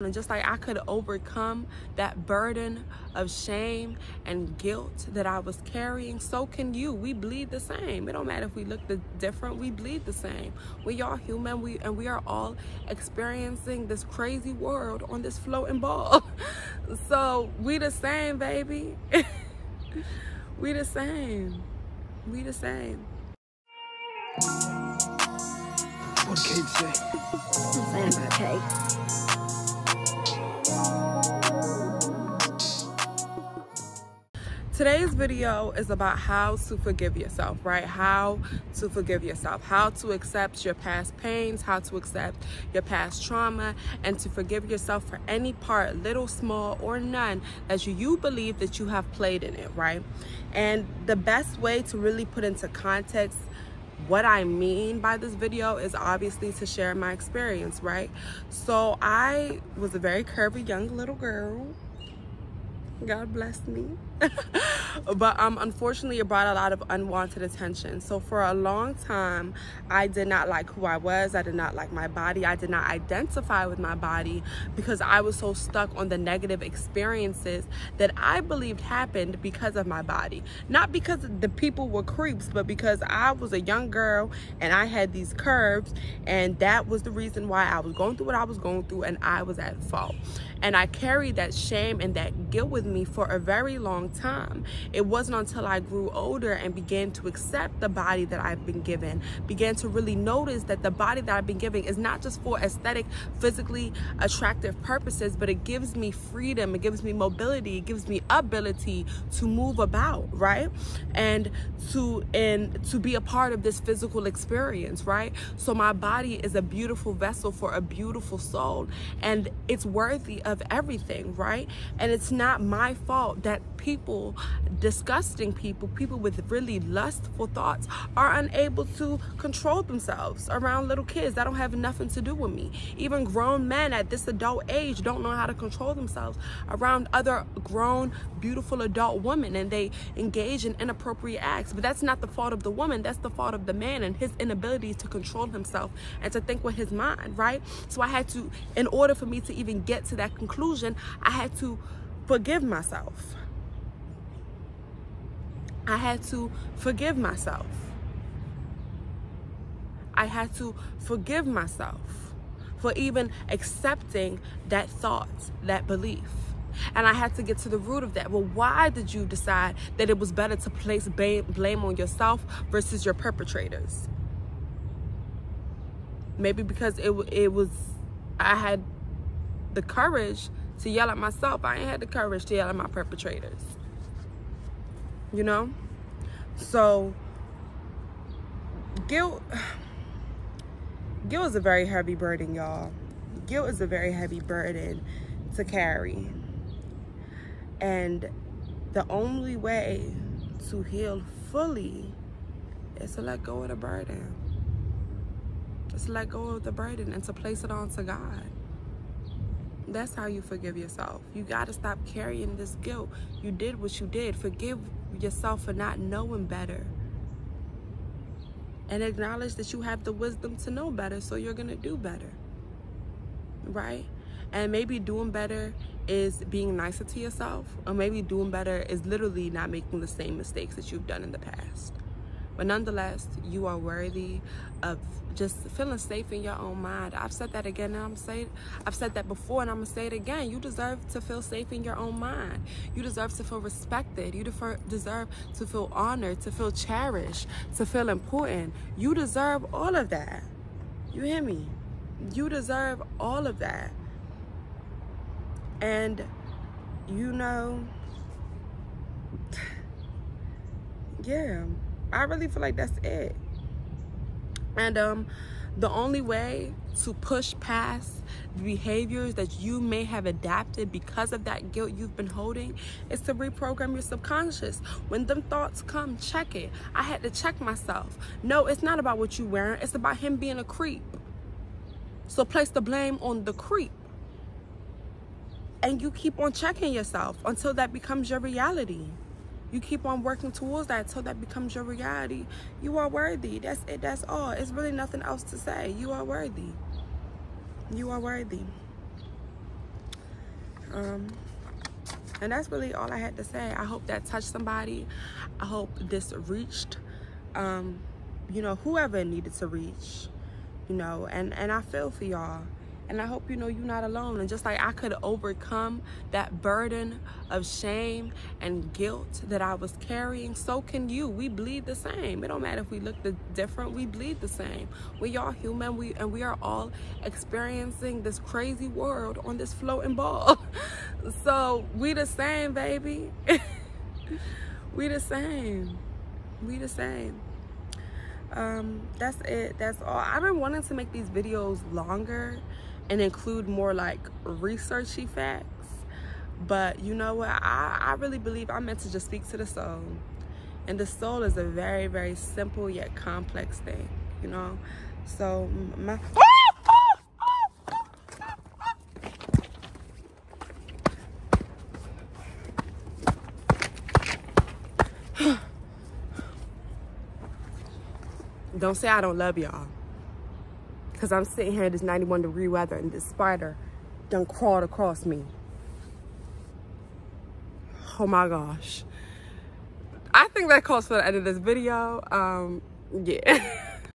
And just like I could overcome that burden of shame and guilt that I was carrying, so can you. We bleed the same. It don't matter if we look different, we bleed the same. We all human, we are all experiencing this crazy world on this floating ball. So we the same, baby. We the same. We the same. What Kate say? I'm saying about Kate. Today's video is about how to forgive yourself, right? How to forgive yourself, how to accept your past pains, how to accept your past trauma, and to forgive yourself for any part, little, small, or none, that you believe that you have played in it, right? And the best way to really put into context what I mean by this video is obviously to share my experience, right? So I was a very curvy young little girl. God bless me. But unfortunately, it brought a lot of unwanted attention. So for a long time, I did not like who I was. I did not like my body. I did not identify with my body because I was so stuck on the negative experiences that I believed happened because of my body. Not because the people were creeps, but because I was a young girl and I had these curves, and that was the reason why I was going through what I was going through, and I was at fault. And I carried that shame and that guilt with me for a very long time. It wasn't until I grew older and began to accept the body that I've been given, began to really notice that the body that I've been given is not just for aesthetic, physically attractive purposes, but it gives me freedom, it gives me mobility, it gives me ability to move about, right? And to be a part of this physical experience, right? So my body is a beautiful vessel for a beautiful soul, and it's worthy of everything, right? And it's not my fault that people, disgusting people with really lustful thoughts, are unable to control themselves around little kids. That don't have nothing to do with me. Even grown men at this adult age don't know how to control themselves around other grown, beautiful adult women, and they engage in inappropriate acts. But that's not the fault of the woman, that's the fault of the man and his inability to control himself and to think with his mind, right? So I had to, in order for me to even get to that conclusion, I had to forgive myself. I had to forgive myself. I had to forgive myself for even accepting that thought, that belief. And I had to get to the root of that. Well, why did you decide that it was better to place blame on yourself versus your perpetrators? Maybe because I had the courage to yell at myself. I ain't had the courage to yell at my perpetrators. You know? So guilt is a very heavy burden, y'all. Guilt is a very heavy burden to carry. And the only way to heal fully is to let go of the burden. Just let go of the burden and to place it onto God. That's how you forgive yourself. You got to stop carrying this guilt. You did what you did. Forgive yourself for not knowing better. And acknowledge that you have the wisdom to know better, so you're going to do better. Right? And maybe doing better is being nicer to yourself. Or maybe doing better is literally not making the same mistakes that you've done in the past. But nonetheless, you are worthy of just feeling safe in your own mind. I've said that again, and I've said that before, and I'm gonna say it again. You deserve to feel safe in your own mind. You deserve to feel respected. You deserve to feel honored, to feel cherished, to feel important. You deserve all of that. You hear me? You deserve all of that. And you know, yeah, I really feel like that's it. And the only way to push past the behaviors that you may have adapted because of that guilt you've been holding is to reprogram your subconscious. When them thoughts come, check it. I had to check myself. No, it's not about what you're wearing. It's about him being a creep. So place the blame on the creep. And you keep on checking yourself until that becomes your reality. You keep on working towards that until that becomes your reality. You are worthy. That's it. That's all. It's really nothing else to say. You are worthy. You are worthy. And that's really all I had to say. I hope that touched somebody. I hope this reached, you know, whoever it needed to reach, you know, and I feel for y'all. And I hope, you know, you're not alone. And just like I could overcome that burden of shame and guilt that I was carrying, so can you. We bleed the same. It don't matter if we look different, we bleed the same. We all human, we are all experiencing this crazy world on this floating ball. So we the same, baby. We the same. We the same. That's it. That's all. I've been wanting to make these videos longer and include more like researchy facts, but you know what, I really believe I'm meant to just speak to the soul, and the soul is a very, very simple yet complex thing, you know. So my don't say I don't love y'all, because I'm sitting here in this 91-degree weather and this spider done crawled across me. Oh my gosh. I think that calls for the end of this video. Yeah.